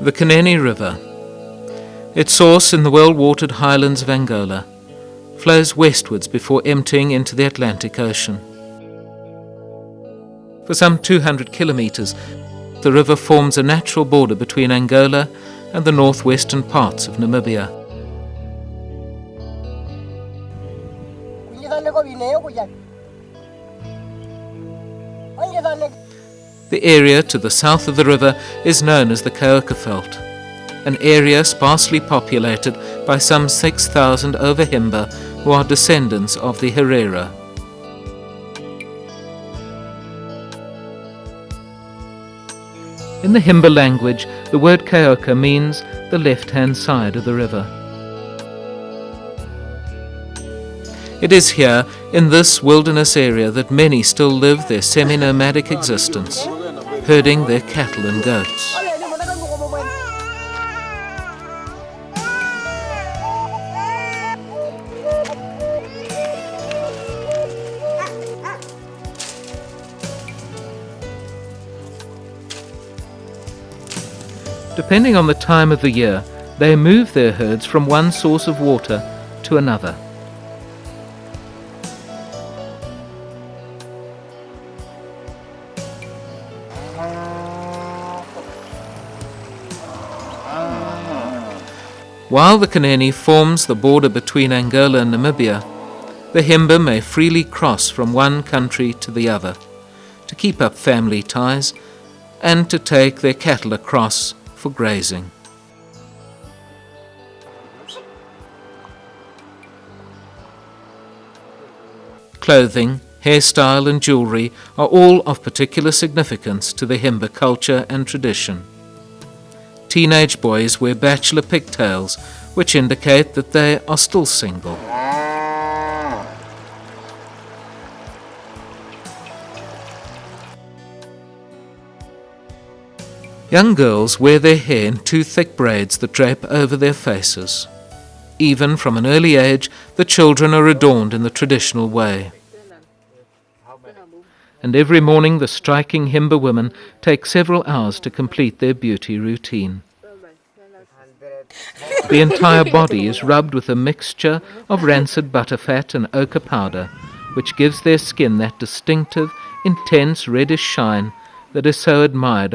The Kunene River. Its source in the well-watered highlands of Angola flows westwards before emptying into the Atlantic Ocean. For some 200 kilometers, the river forms a natural border between Angola and the northwestern parts of Namibia. The area to the south of the river is known as the Kaokaveld, an area sparsely populated by some 6,000 Over-Himba who are descendants of the Herero. In the Himba language, the word Kaoka means the left-hand side of the river. It is here, in this wilderness area, that many still live their semi-nomadic existence, herding their cattle and goats. Depending on the time of the year, they move their herds from one source of water to another. While the Kunene forms the border between Angola and Namibia, the Himba may freely cross from one country to the other to keep up family ties and to take their cattle across for grazing. Clothing, hairstyle and jewelry are all of particular significance to the Himba culture and tradition. Teenage boys wear bachelor pigtails, which indicate that they are still single. Young girls wear their hair in two thick braids that drape over their faces. Even from an early age, the children are adorned in the traditional way. And every morning the striking Himba women take several hours to complete their beauty routine. The entire body is rubbed with a mixture of rancid butterfat and ochre powder, which gives their skin that distinctive, intense reddish shine that is so admired.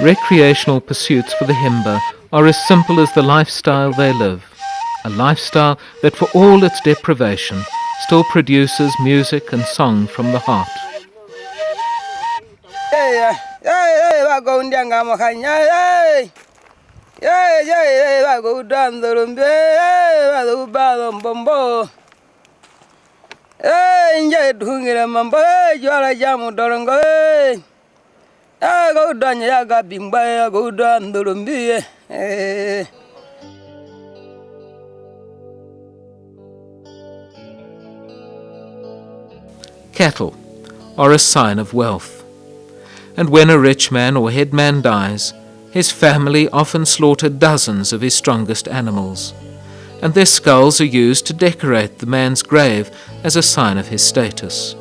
Recreational pursuits for the Himba are as simple as the lifestyle they live, a lifestyle that for all its deprivation still produces music and song from the heart. Cattle are a sign of wealth, and when a rich man or headman dies, his family often slaughter dozens of his strongest animals, and their skulls are used to decorate the man's grave as a sign of his status.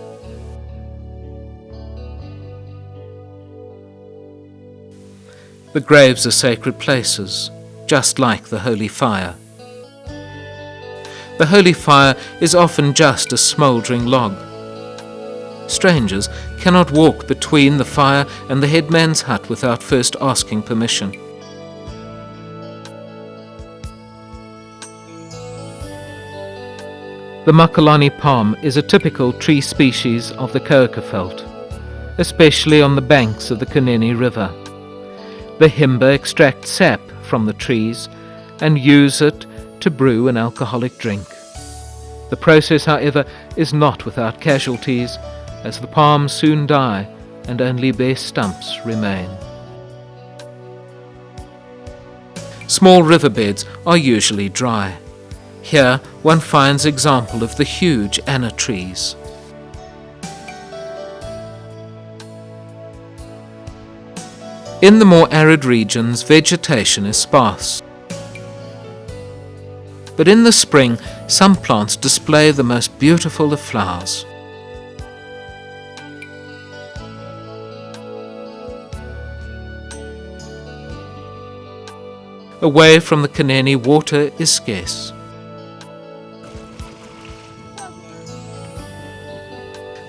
The graves are sacred places, just like the holy fire. The holy fire is often just a smouldering log. Strangers cannot walk between the fire and the headman's hut without first asking permission. The Makalani palm is a typical tree species of the Kaokaveld, especially on the banks of the Kunene River. The Himba extract sap from the trees and use it to brew an alcoholic drink. The process, however, is not without casualties, as the palms soon die and only bare stumps remain. Small riverbeds are usually dry. Here one finds example of the huge anna trees. In the more arid regions, vegetation is sparse. But in the spring, some plants display the most beautiful of flowers. Away from the Kunene, water is scarce.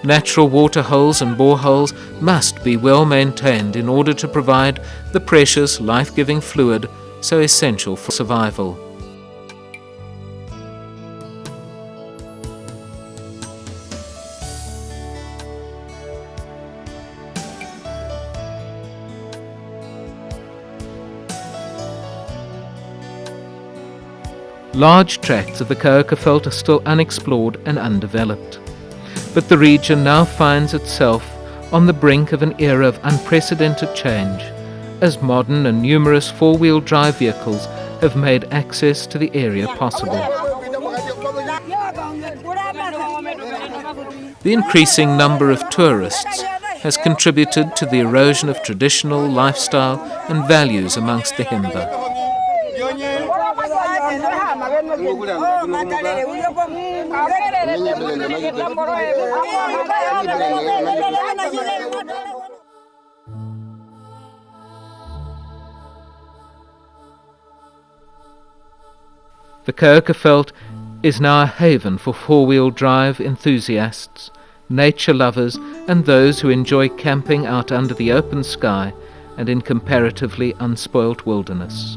Natural water holes and boreholes must be well maintained in order to provide the precious life-giving fluid so essential for survival. Large tracts of the Koukerveld are still unexplored and undeveloped, but the region now finds itself on the brink of an era of unprecedented change, as modern and numerous four-wheel drive vehicles have made access to the area possible. The increasing number of tourists has contributed to the erosion of traditional lifestyle and values amongst the Himba. The Koukerveld is now a haven for four-wheel drive enthusiasts, nature lovers, and those who enjoy camping out under the open sky and in comparatively unspoilt wilderness.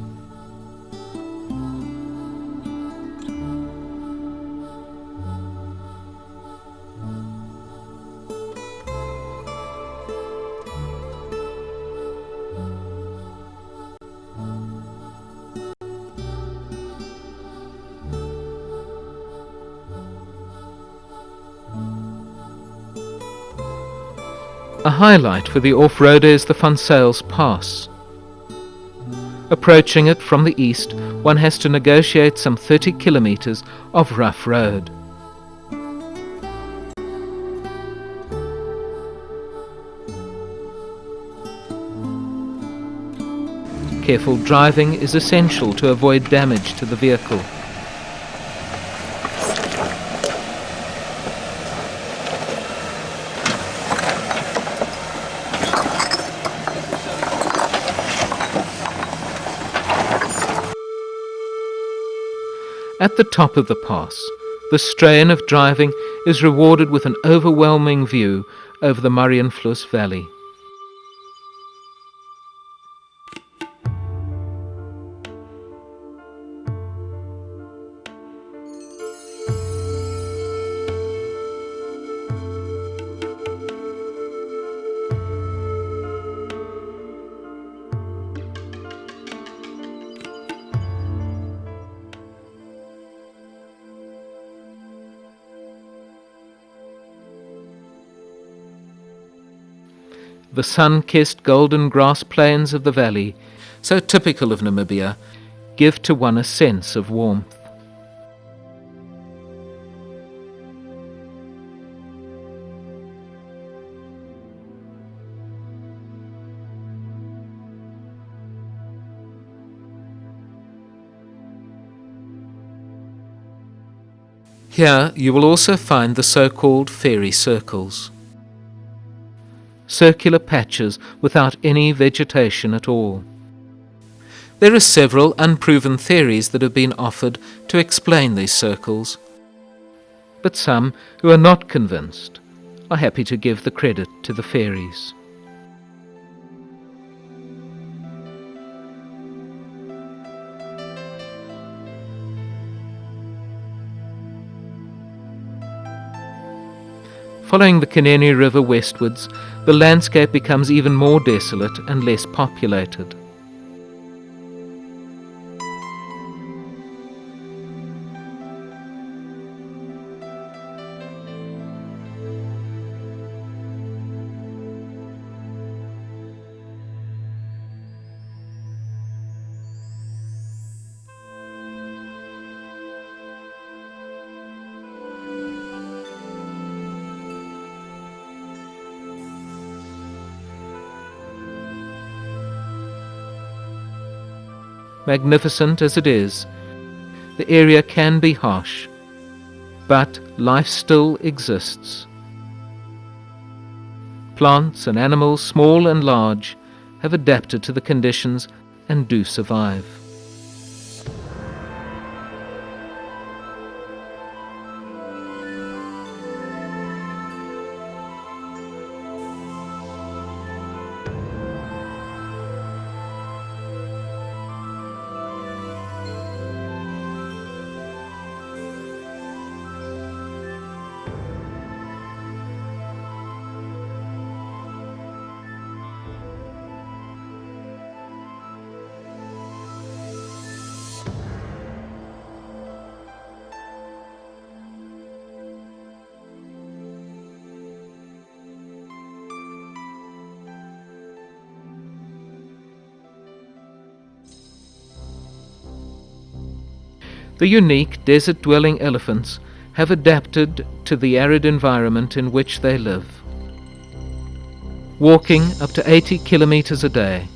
A highlight for the off-roader is the Van Zyls Pass. Approaching it from the east, one has to negotiate some 30 kilometers of rough road. Careful driving is essential to avoid damage to the vehicle. At the top of the pass, the strain of driving is rewarded with an overwhelming view over the Marienfluss Valley. The sun-kissed golden grass plains of the valley, so typical of Namibia, give to one a sense of warmth. Here you will also find the so-called fairy circles. Circular patches without any vegetation at all. There are several unproven theories that have been offered to explain these circles, but some who are not convinced are happy to give the credit to the fairies. Following the Kunene River westwards, the landscape becomes even more desolate and less populated. Magnificent as it is, the area can be harsh, but life still exists. Plants and animals, small and large, have adapted to the conditions and do survive. The unique desert-dwelling elephants have adapted to the arid environment in which they live. Walking up to 80 kilometers a day,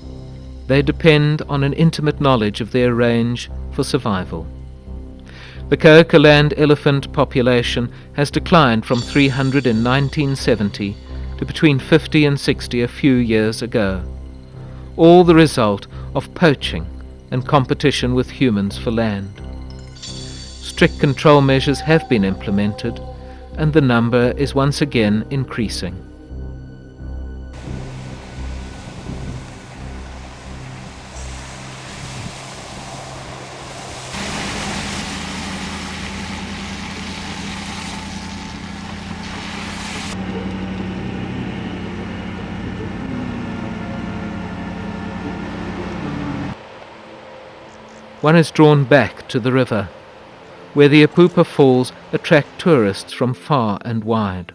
they depend on an intimate knowledge of their range for survival. The Keukeland elephant population has declined from 300 in 1970 to between 50 and 60 a few years ago, all the result of poaching and competition with humans for land. Strict control measures have been implemented, and the number is once again increasing. One is drawn back to the river, where the Apupa Falls attract tourists from far and wide.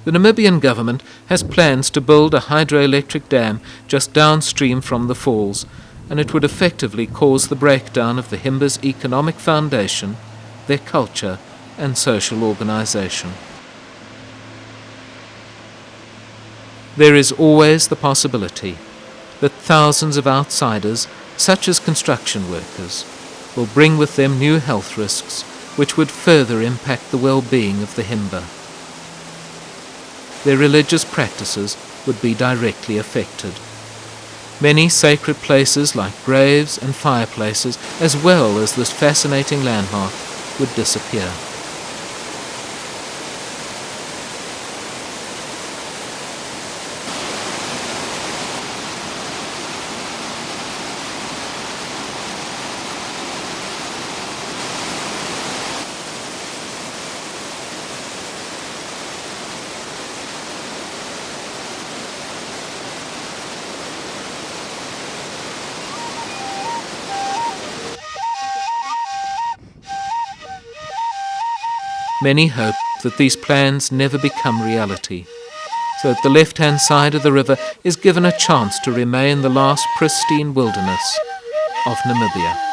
The Namibian government has plans to build a hydroelectric dam just downstream from the falls, and it would effectively cause the breakdown of the Himba's economic foundation, their culture and social organization. There is always the possibility that thousands of outsiders, such as construction workers, will bring with them new health risks which would further impact the well-being of the Himba. Their religious practices would be directly affected. Many sacred places like graves and fireplaces, as well as this fascinating landmark, would disappear. Many hope that these plans never become reality, so that the left-hand side of the river is given a chance to remain the last pristine wilderness of Namibia.